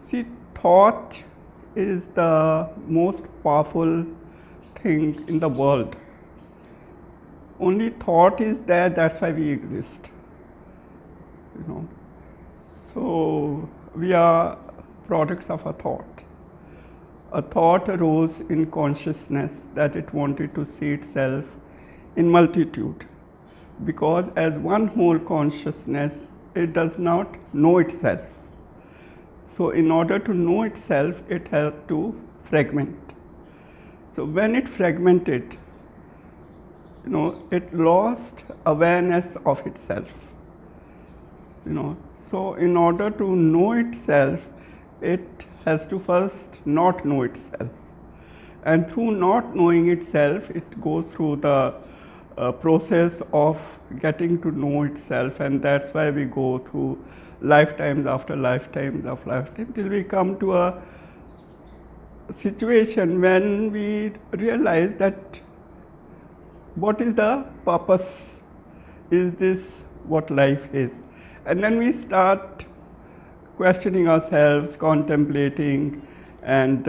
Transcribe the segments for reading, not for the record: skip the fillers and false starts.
See, thought is the most powerful thing in the world. Only thought is there, that's why we exist. You know. So we are products of a thought. A thought arose in consciousness that it wanted to see itself in multitude, because as one whole consciousness, it does not know itself. So in order to know itself, it has to fragment. So when it fragmented, it lost awareness of itself. So in order to know itself, it has to first not know itself. And through not knowing itself, it goes through the process of getting to know itself, and that's why we go through lifetimes after lifetimes after lifetimes till we come to a situation when we realize that what is the purpose? Is this what life is? And then we start questioning ourselves, contemplating, and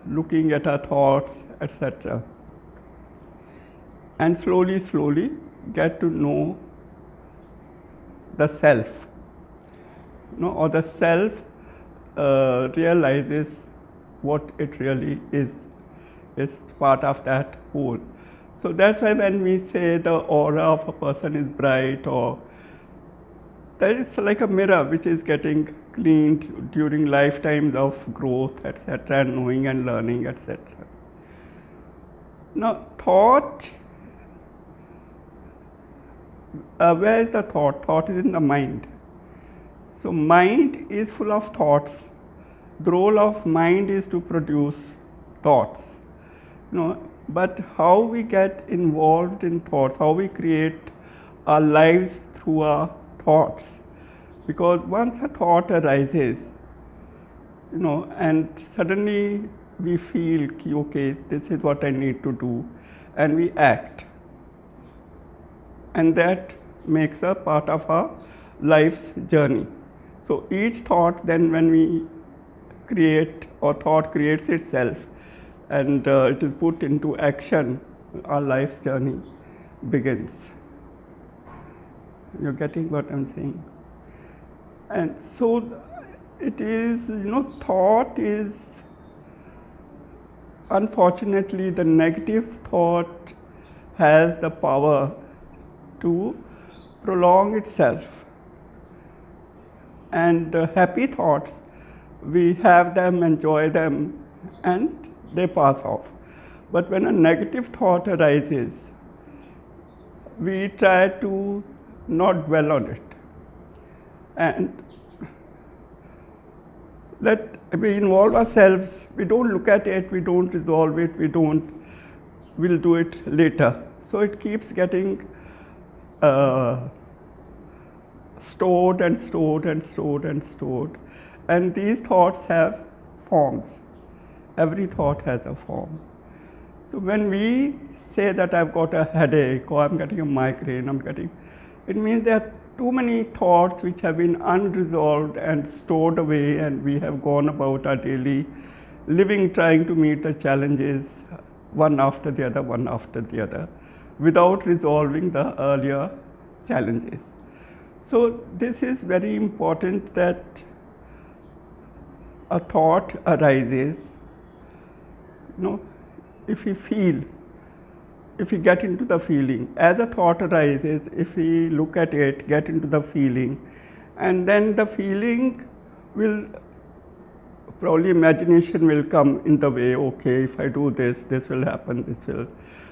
looking at our thoughts, etc. And slowly get to know the self. Or the self realizes what it really is part of that whole. So that's why when we say the aura of a person is bright, or there is like a mirror which is getting cleaned during lifetimes of growth, etc., and knowing and learning, etc. Now, thought, where is the thought? Thought is in the mind. So mind is full of thoughts. The role of mind is to produce thoughts. But how we get involved in thoughts, how we create our lives through our thoughts. Because once a thought arises, and suddenly we feel, okay, this is what I need to do, and we act. And that makes a part of our life's journey. So each thought, then when we create, or thought creates itself, and it is put into action, our life's journey begins. You're getting what I'm saying? And so it is, thought is, unfortunately, the negative thought has the power to prolong itself. And happy thoughts, we have them, enjoy them, and they pass off. But when a negative thought arises, we try to not dwell on it. And we involve ourselves, we don't look at it, we don't resolve it, we'll do it later. So it keeps getting stored and stored and stored and stored. And these thoughts have forms. Every thought has a form. So when we say that I've got a headache, or I'm getting a migraine, it means there are too many thoughts which have been unresolved and stored away, and we have gone about our daily living trying to meet the challenges one after the other, without resolving the earlier challenges. So this is very important, that a thought arises, if we get into the feeling, as a thought arises, if we look at it, get into the feeling, and then the feeling will, probably imagination will come in the way, okay, if I do this, this will happen, this will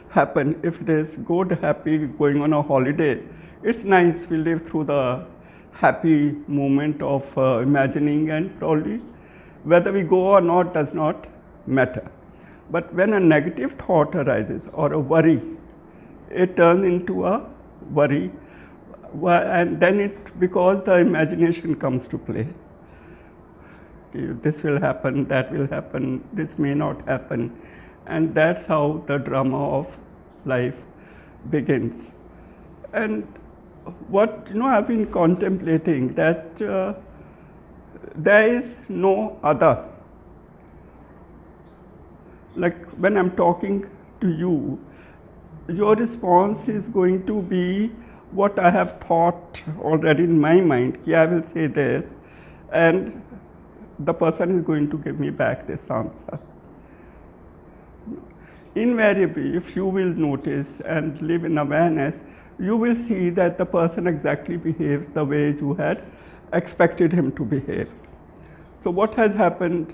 happen. If it is good, happy, going on a holiday, it's nice, we live through the happy moment of imagining, and probably whether we go or not does not matter. But when a negative thought arises, or a worry, it turns into a worry, and then because the imagination comes to play. This will happen, that will happen, this may not happen, and that's how the drama of life begins. And what I've been contemplating, that there is no other. Like when I'm talking to you, your response is going to be what I have thought already in my mind. I will say this, and the person is going to give me back this answer. Invariably, if you will notice and live in awareness, you will see that the person exactly behaves the way you had expected him to behave. So what has happened?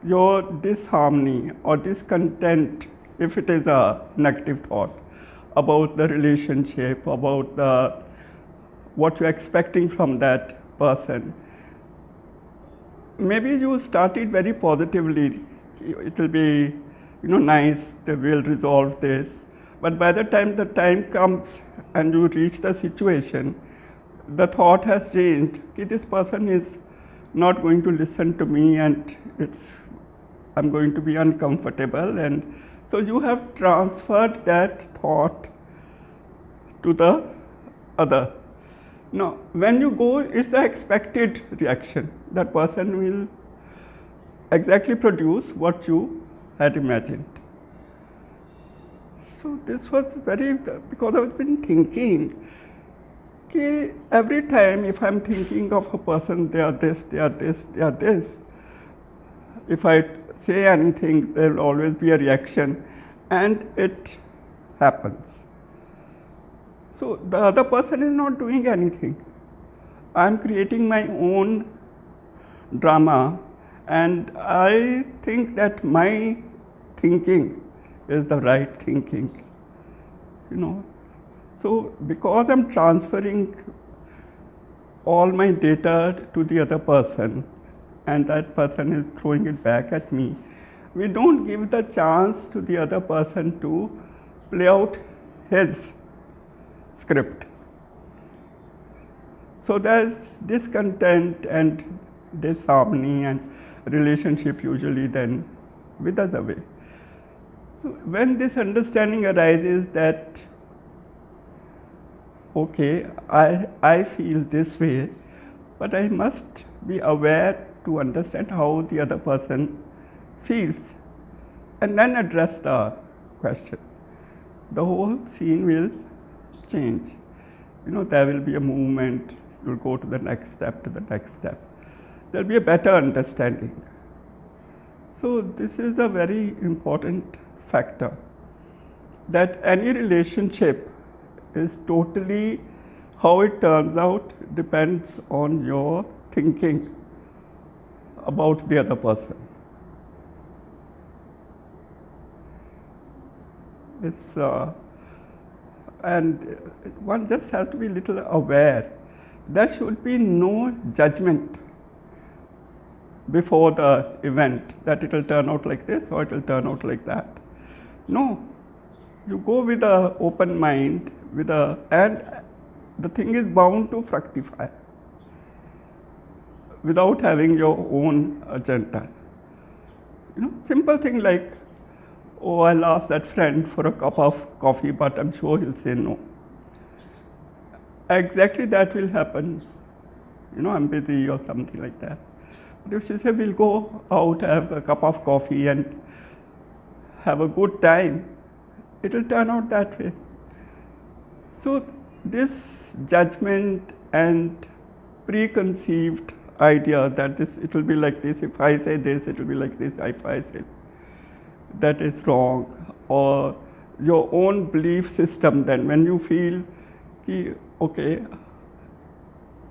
Your disharmony or discontent, if it is a negative thought about the relationship, about what you're expecting from that person, maybe you started very positively. It will be, nice, they will resolve this. But by the time comes and you reach the situation, the thought has changed. This person is not going to listen to me, and I'm going to be uncomfortable. And so you have transferred that thought to the other. Now, when you go, it's the expected reaction. That person will exactly produce what you had imagined. So this was because I've been thinking, every time if I'm thinking of a person, they are this, they are this, they are this, if I say anything, there will always be a reaction, and it happens. So the other person is not doing anything. I'm creating my own drama, and I think that my thinking is the right thinking. So because I'm transferring all my data to the other person, and that person is throwing it back at me, we don't give the chance to the other person to play out his script. So there's discontent and disharmony, and relationship usually then withers away. So when this understanding arises that, okay, I feel this way, but I must be aware to understand how the other person feels, and then address the question, the whole scene will change. There will be a movement, you'll go to the next step, There'll be a better understanding. So this is a very important factor, that any relationship is totally, how it turns out depends on your thinking about the other person. And one just has to be a little aware. There should be no judgment before the event that it will turn out like this or it will turn out like that. No, you go with an open mind, and the thing is bound to fructify without having your own agenda. Simple thing like, I'll ask that friend for a cup of coffee, but I'm sure he'll say no. Exactly that will happen. I'm busy or something like that. But if she says, we'll go out, have a cup of coffee and have a good time, it will turn out that way. So this judgment and preconceived idea that it will be like this, if I say this, it will be like this, if I say that is wrong, or your own belief system, then when you feel, okay,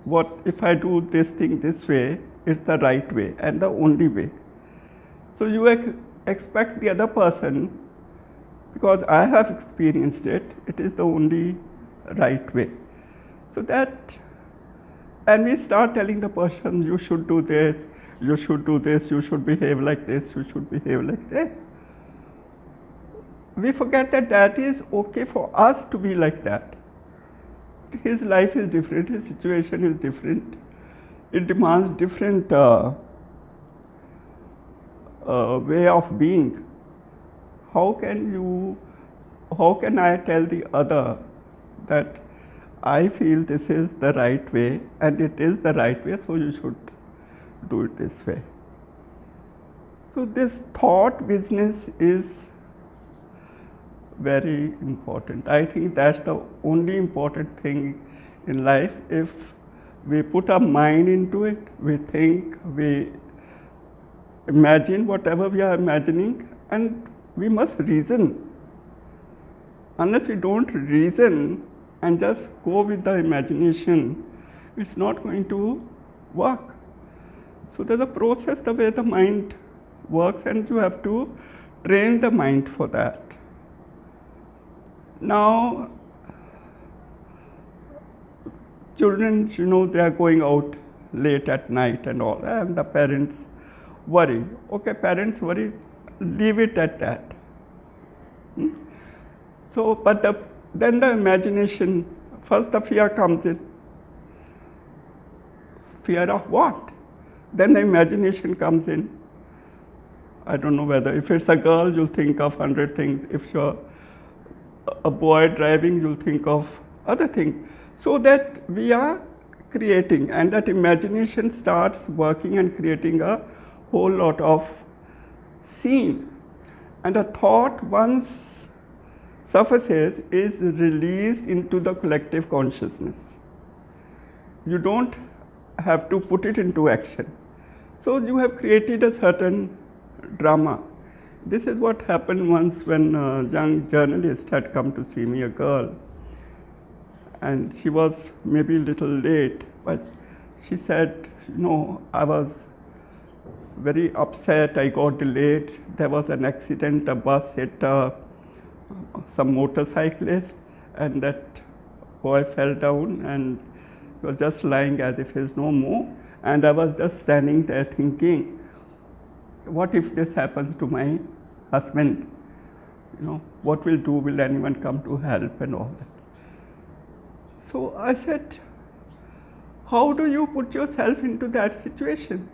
what if I do this thing this way, it's the right way and the only way. So you expect the other person, because I have experienced it, it is the only right way. So that, and we start telling the person, you should do this, you should do this, you should behave like this, you should behave like this. We forget that is okay for us to be like that. His life is different, his situation is different. It demands different way of being. How can I tell the other that I feel this is the right way and it is the right way, so you should do it this way. So this thought business is very important. I think that's the only important thing in life. If we put our mind into it, we think, we imagine whatever we are imagining, and we must reason. Unless we don't reason and just go with the imagination, it's not going to work. So there's a process the way the mind works, and you have to train the mind for that. Now, children, they are going out late at night and all, and the parents worry. Okay, parents worry, leave it at that. So, but then the imagination, first the fear comes in. Fear of what? Then the imagination comes in. I don't know whether, if it's a girl, you'll think of 100 things. If you're a boy driving, you'll think of other things. So that we are creating, and that imagination starts working and creating a whole lot of scene. And a thought, once surfaces, is released into the collective consciousness. You don't have to put it into action. So you have created a certain drama. This is what happened once when a young journalist had come to see me, a girl. And she was maybe a little late, but she said, I was very upset, I got delayed. There was an accident, a bus hit some motorcyclist, and that boy fell down and was just lying as if he's no more. And I was just standing there thinking, what if this happens to my husband? What will do? Will anyone come to help and all that? So I said, how do you put yourself into that situation?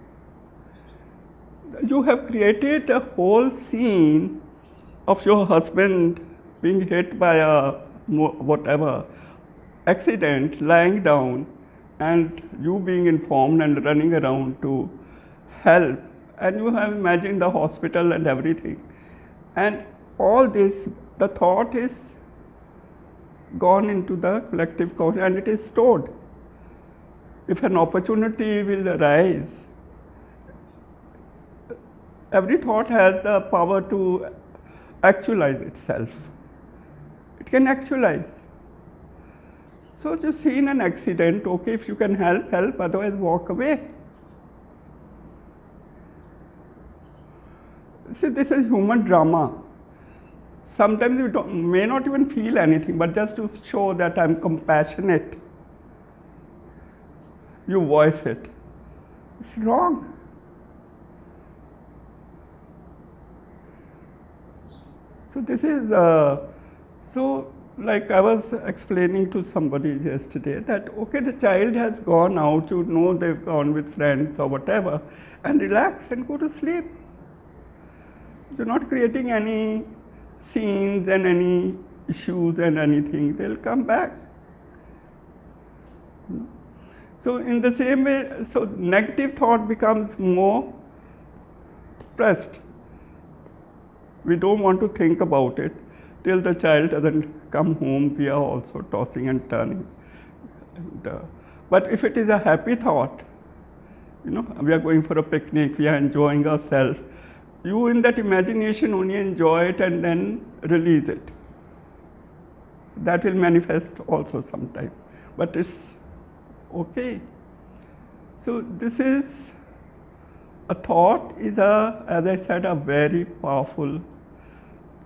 You have created a whole scene of your husband being hit by a whatever accident, lying down, and you being informed and running around to help, and you have imagined the hospital and everything. And all this, the thought is gone into the collective consciousness, and it is stored. If an opportunity will arise, every thought has the power to actualize itself. It can actualize. So you see in an accident, okay, if you can help, help, otherwise walk away. See, this is human drama. Sometimes you may not even feel anything, but just to show that I'm compassionate, you voice it. It's wrong. So this is, like I was explaining to somebody yesterday that, okay, the child has gone out, they've gone with friends or whatever, and relax and go to sleep. You're not creating any scenes and any issues and anything. They'll come back. So in the same way, so negative thought becomes more pressed. We don't want to think about it. Till the child doesn't come home, we are also tossing and turning. But if it is a happy thought, we are going for a picnic, we are enjoying ourselves, you in that imagination only enjoy it and then release it. That will manifest also sometime, but it's okay. So this is, a thought is as I said, a very powerful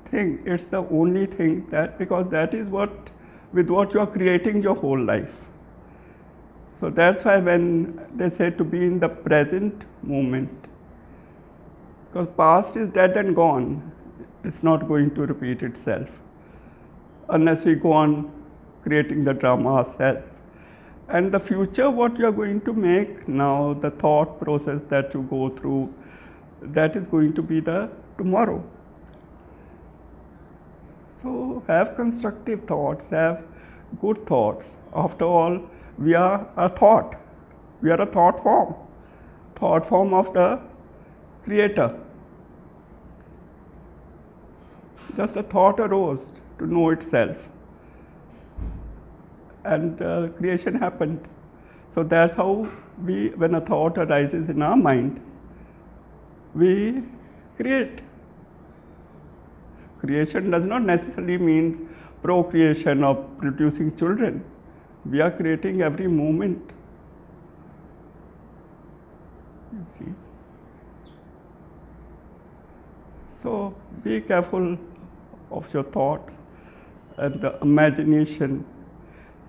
thing. It's the only thing because that is with what you are creating your whole life. So that's why when they say to be in the present moment, because past is dead and gone, it's not going to repeat itself unless we go on creating the drama ourselves. And the future, what you are going to make now, the thought process that you go through, that is going to be the tomorrow. So have constructive thoughts, have good thoughts. After all, we are a thought. We are a thought form. thought form of the creator. Just a thought arose to know itself, and creation happened. So that's how when a thought arises in our mind, we create. Creation does not necessarily mean procreation or producing children. We are creating every moment. You see. So be careful of your thoughts and the imagination.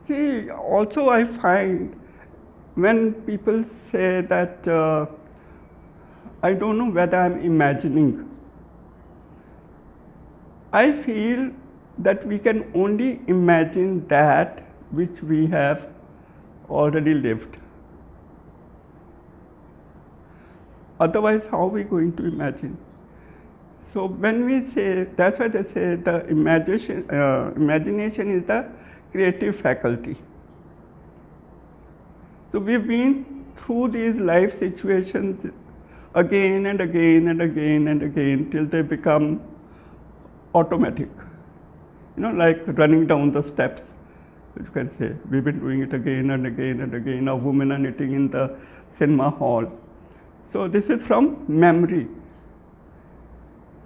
See, also I find when people say that I don't know whether I'm imagining, I feel that we can only imagine that which we have already lived. Otherwise, how are we going to imagine? So when we say, that's why they say the imagination is the creative faculty. So we've been through these life situations again and again and again and again till they become automatic. Like running down the steps, you can say. We've been doing it again and again and again. Now women are knitting in the cinema hall. So this is from memory.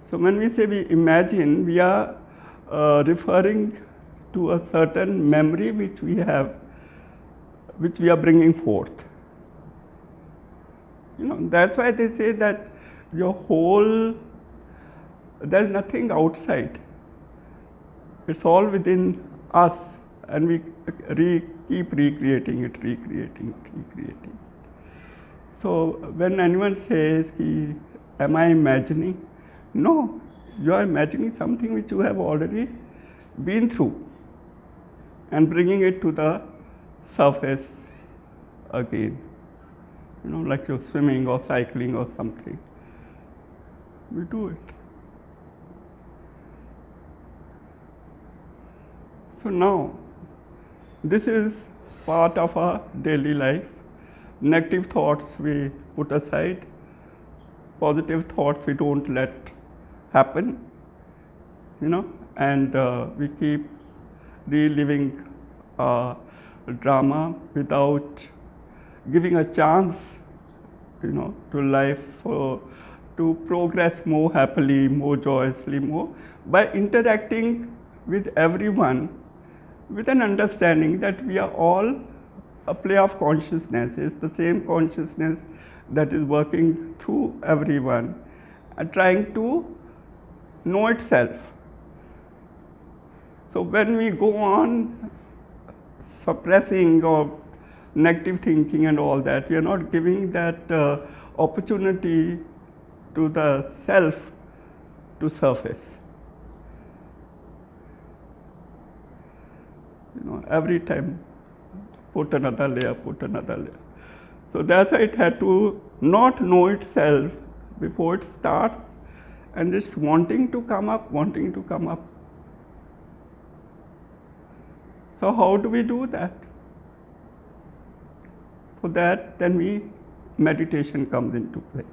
So when we say we imagine, we are referring to a certain memory which we have, which we are bringing forth. That's why they say that there's nothing outside. It's all within us, and we keep recreating it. So when anyone says, am I imagining? No, you are imagining something which you have already been through and bringing it to the surface again. Like you're swimming or cycling or something. We do it. So now, this is part of our daily life. Negative thoughts we put aside. Positive thoughts we don't let happen. And we keep reliving drama without giving a chance, to life to progress more happily, more joyously, more by interacting with everyone with an understanding that we are all a play of consciousness. It's the same consciousness that is working through everyone and trying to know itself. So when we go on suppressing or negative thinking and all that, we are not giving that opportunity to the self to surface. Every time, put another layer. So that's why it had to not know itself before it starts, and it's wanting to come up. So how do we do that? For that, then meditation comes into play.